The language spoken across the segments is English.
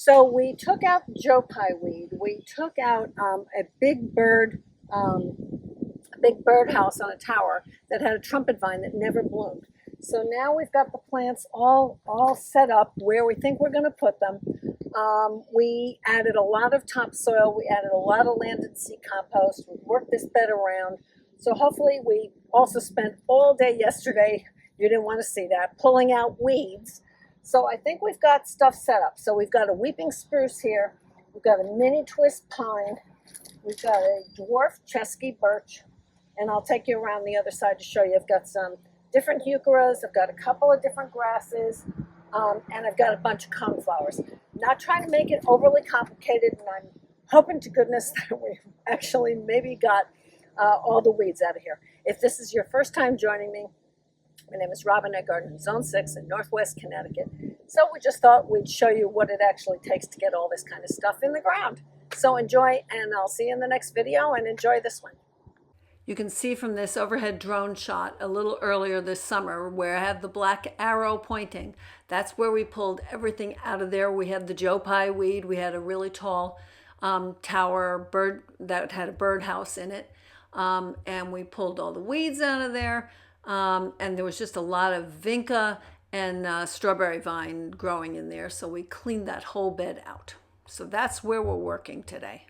So we took out the Joe Pye weed. We took out a big birdhouse on a tower that had a trumpet vine that never bloomed. So now we've got the plants all set up where we think we're going to put them. We added a lot of topsoil. We added a lot of land and sea compost. We worked this bed around. So hopefully we also spent all day yesterday, you didn't want to see that, pulling out weeds. So I think we've got stuff set up. So we've got a weeping spruce here. We've got a mini twist pine. We've got a dwarf Chesky birch. And I'll take you around the other side to show you. I've got some different eucharas. I've got a couple of different grasses. And I've got a bunch of coneflowers. Not trying to make it overly complicated. And I'm hoping to goodness that we've actually maybe got all the weeds out of here. If this is your first time joining me, my name is Robin. I garden in Zone 6 in Northwest Connecticut. So we just thought we'd show you what it actually takes to get all this kind of stuff in the ground. So enjoy, and I'll see you in the next video, and enjoy this one. You can see from this overhead drone shot a little earlier this summer where I have the black arrow pointing. That's where we pulled everything out of there. We had the Joe Pye weed. We had a really tall tower bird that had a birdhouse in it. And we pulled all the weeds out of there. And there was just a lot of vinca and strawberry vine growing in there. So we cleaned that whole bed out. So that's where we're working today.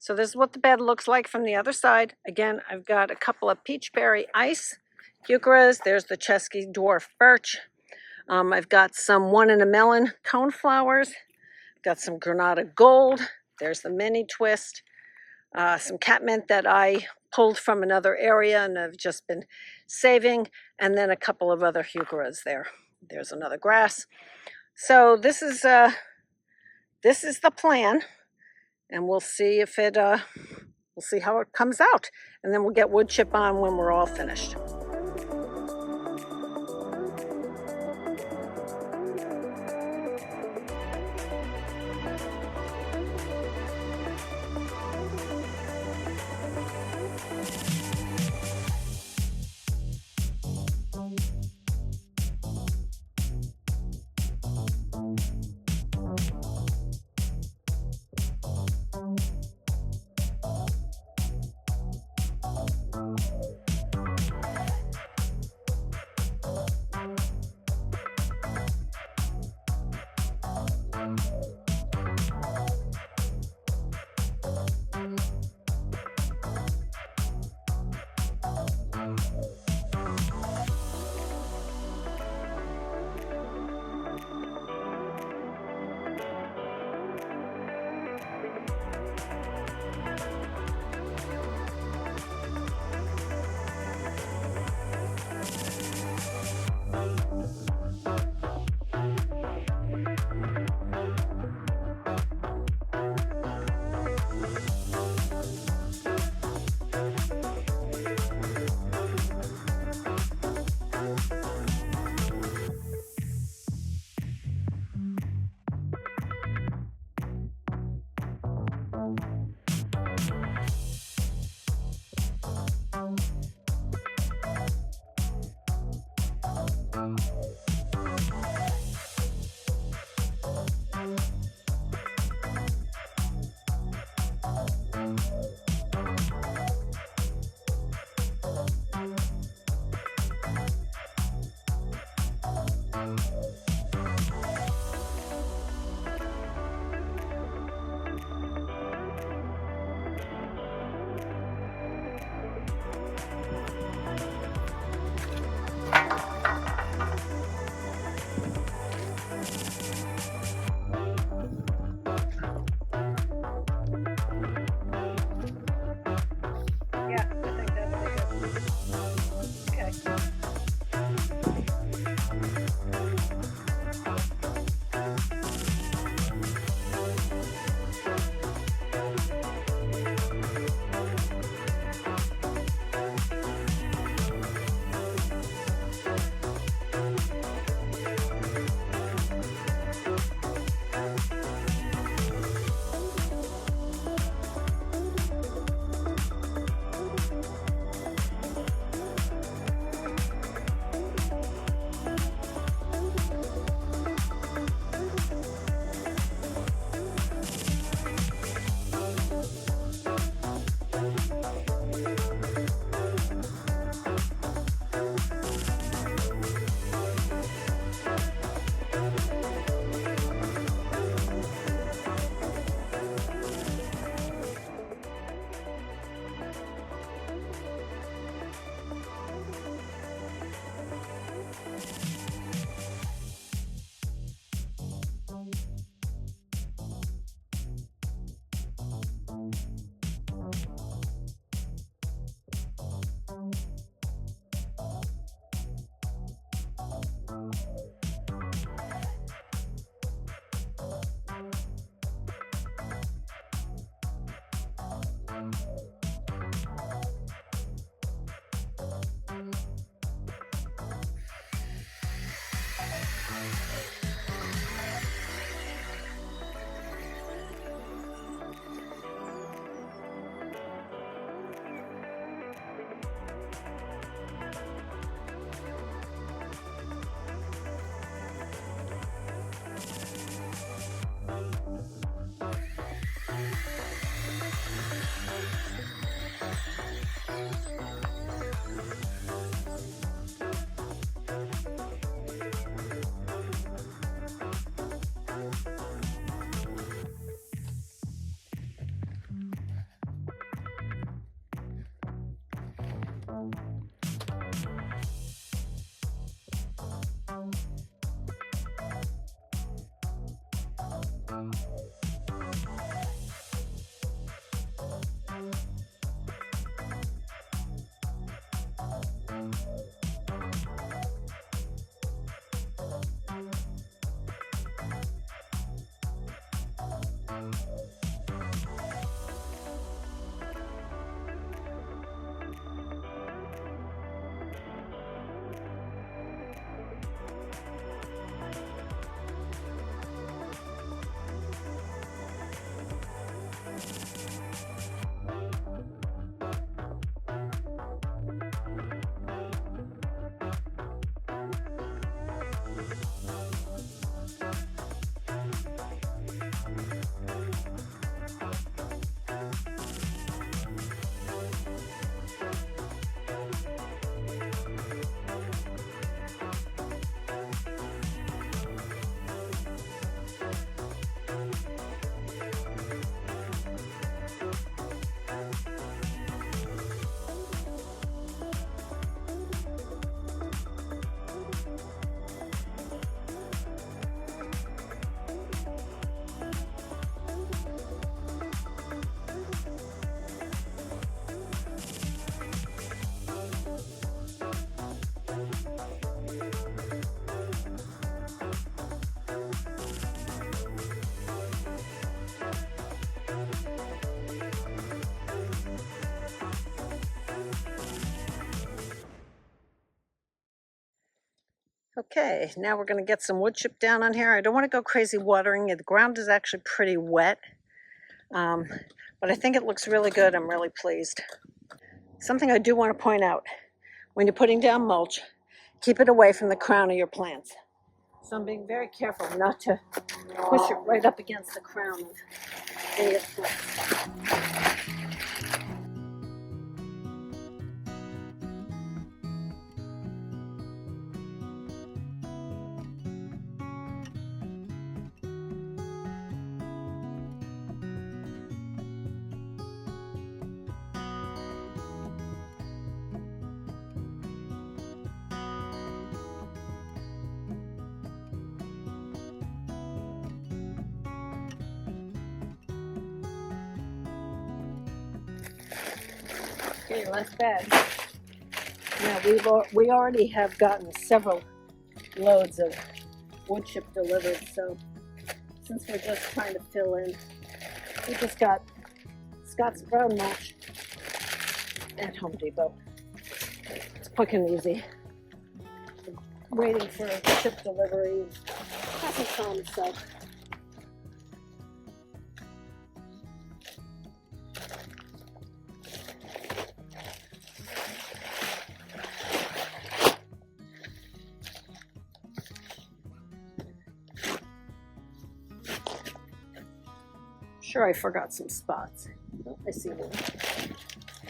So this is what the bed looks like from the other side. Again, I've got a couple of peachberry ice eucharas. There's the Chesky dwarf birch. I've got some 1 in a melon coneflowers. Got some Granada gold. There's the mini twist. Some catmint that I pulled from another area and I've just been saving. And then a couple of other eucharas there. There's another grass. So this is the plan. And we'll see if we'll see how it comes out. And then we'll get wood chip on when we're all finished. Okay, now we're going to get some wood chip down on here. I don't want to go crazy watering it. The ground is actually pretty wet, but I think it looks really good. I'm really pleased. Something I do want to point out, when you're putting down mulch, keep it away from the crown of your plants. So I'm being very careful not to push it right up against the crown of any of the plants. Okay, last bag. Now we already have gotten several loads of wood chip delivered, so since we're just trying to fill in, we just got Scott's brown mulch at Home Depot. It's quick and easy. Waiting for chip delivery hasn't come, so sure I forgot some spots. Oh, I see one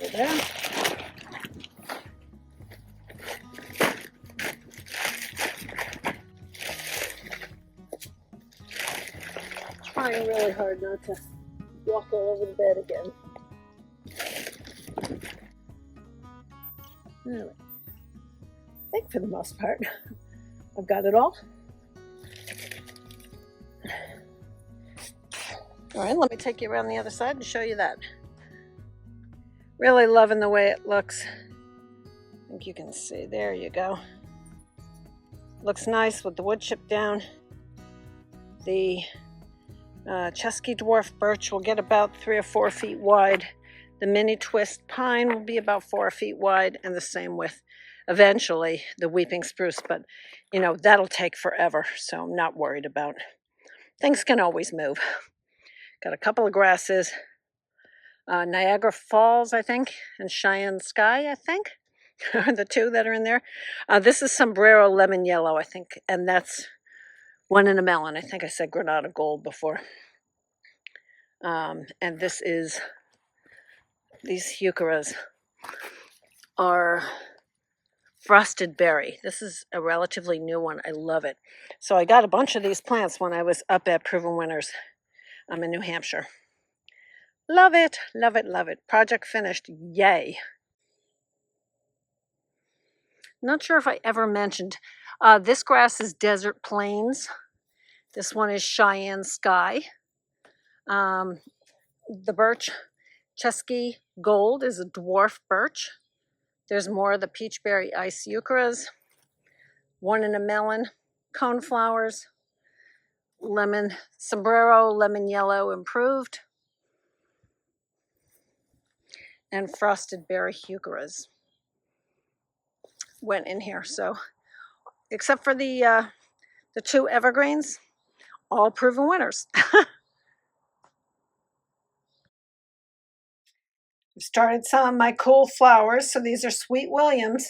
over there. trying really hard not to walk all over the bed again. Anyway, I think for the most part, I've got it all. All right, let me take you around the other side and show you that. Really loving the way it looks. I think you can see, there you go. Looks nice with the wood chip down. The Chesky dwarf birch will get about 3 or 4 feet wide. The mini twist pine will be about 4 feet wide, and the same with eventually the weeping spruce, but you know, that'll take forever, so I'm not worried about. Things can always move. Got a couple of grasses, Niagara Falls, I think, and Cheyenne Sky, I think, are the two that are in there. This is Sombrero Lemon Yellow, I think, and that's one in a melon. I think I said Granada Gold before. And this is, these heucheras are Frosted Berry. This is a relatively new one. I love it. So I got a bunch of these plants when I was up at Proven Winners in New Hampshire. Love it, love it, love it. Project finished. Yay. Not sure if I ever mentioned, this grass is Desert Plains. This one is Cheyenne Sky. The birch, Chesky Gold, is a dwarf birch. There's more of the peachberry ice eucheras, one in a melon, coneflowers, lemon, sombrero, lemon yellow improved, and frosted berry heucheras went in here. So except for the 2 evergreens, all proven winners. I've started some of my cool flowers. So these are Sweet Williams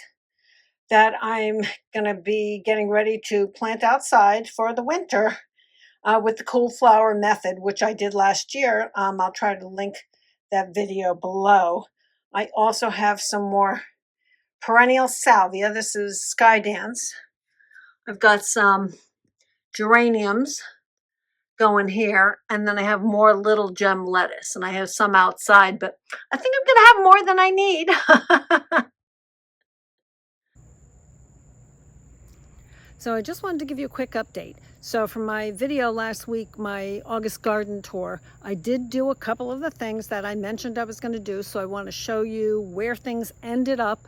that I'm going to be getting ready to plant outside for the winter with the cool flower method, which I did last year. I'll try to link that video below. I also have some more perennial salvia. This is Sky Dance. I've got some geraniums going here, and then I have more little gem lettuce, and I have some outside, but I think I'm gonna have more than I need. So I just wanted to give you a quick update. So from my video last week, my August garden tour, I did do a couple of the things that I mentioned I was going to do. So I want to show you where things ended up,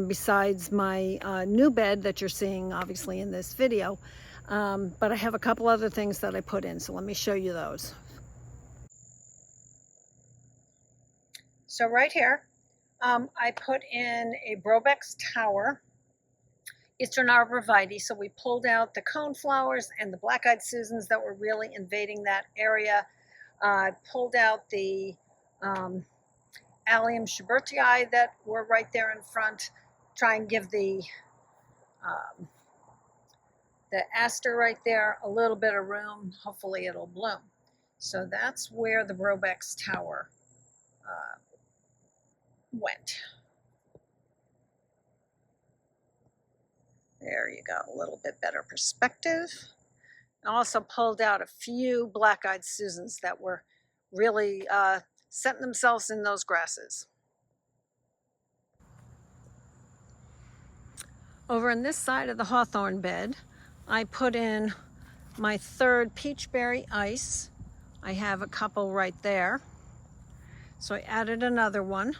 besides my new bed that you're seeing obviously in this video. But I have a couple other things that I put in, so let me show you those. So right here, I put in a Brobex tower, Eastern Arborvitae. So we pulled out the coneflowers and the black-eyed Susans that were really invading that area. Pulled out the Allium Schubertii that were right there in front. Try and give the aster right there a little bit of room. Hopefully it'll bloom. So that's where the Brobex tower went. There you go, a little bit better perspective. I also pulled out a few black-eyed Susans that were really setting themselves in those grasses. Over on this side of the hawthorn bed, I put in my 3rd peachberry ice. I have a couple right there. So I added another one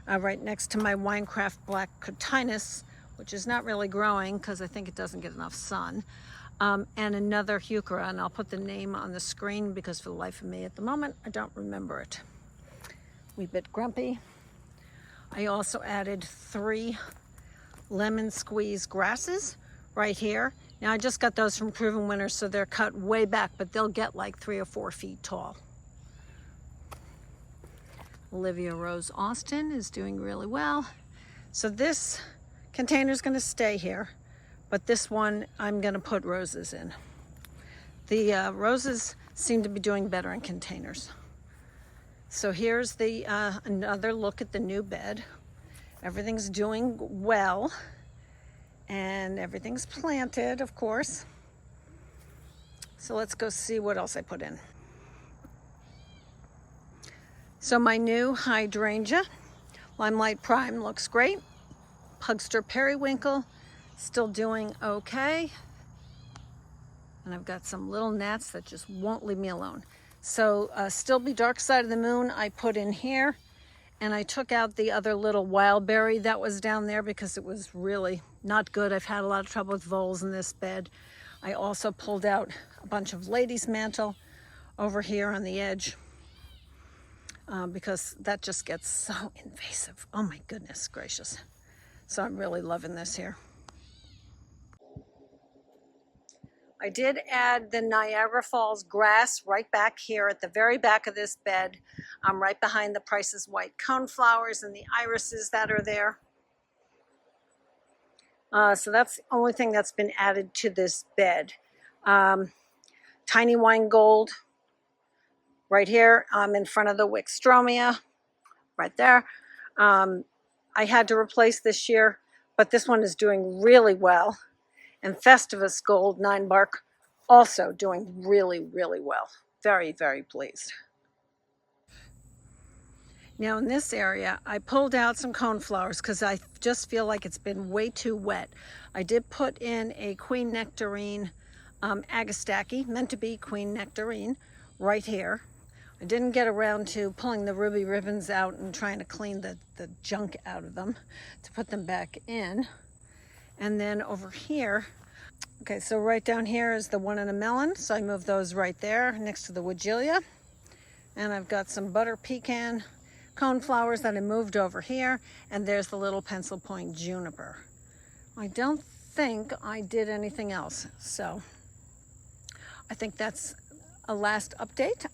right next to my Winecraft Black Cotinus, which is not really growing because I think it doesn't get enough sun. And another heuchera, and I'll put the name on the screen because for the life of me at the moment, I don't remember it. Wee bit grumpy. I also added 3 lemon squeeze grasses right here. Now I just got those from Proven Winners, so they're cut way back, but they'll get like 3 or 4 feet tall. Olivia Rose Austin is doing really well. So this container is going to stay here, but this one I'm going to put roses in. The roses seem to be doing better in containers. So here's the another look at the new bed. Everything's doing well, and everything's planted, of course. So let's go see what else I put in. So my new hydrangea, Limelight Prime, looks great. Pugster Periwinkle, still doing okay. And I've got some little gnats that just won't leave me alone. So Still Be Dark Side of the Moon I put in here, and I took out the other little wildberry that was down there because it was really not good. I've had a lot of trouble with voles in this bed. I also pulled out a bunch of lady's mantle over here on the edge because that just gets so invasive. Oh my goodness gracious. So I'm really loving this here. I did add the Niagara Falls grass right back here at the very back of this bed, right behind the Price's White coneflowers and the irises that are there. So that's the only thing that's been added to this bed. Tiny Wine Gold right here in front of the Wickstromia, right there. I had to replace this year, but this one is doing really well. And Festivus Gold 9 Bark also doing really, really well. Very, very pleased. Now in this area, I pulled out some coneflowers because I just feel like it's been way too wet. I did put in a Queen Nectarine Agastache, meant to be Queen Nectarine, right here. I didn't get around to pulling the ruby ribbons out and trying to clean the junk out of them to put them back in. And then over here, okay, so right down here is the one in a melon. So I moved those right there next to the Woodgelia. And I've got some butter pecan coneflowers that I moved over here. And there's the little pencil point juniper. I don't think I did anything else. So I think that's a last update.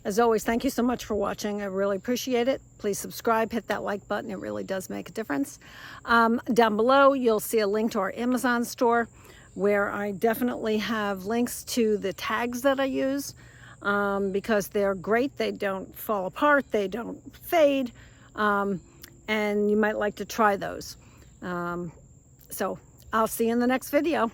As always, thank you so much for watching. I really appreciate it. Please subscribe, hit that like button. It really does make a difference. Down below, you'll see a link to our Amazon store where I definitely have links to the tags that I use because they're great. They don't fall apart. They don't fade. And you might like to try those. So I'll see you in the next video.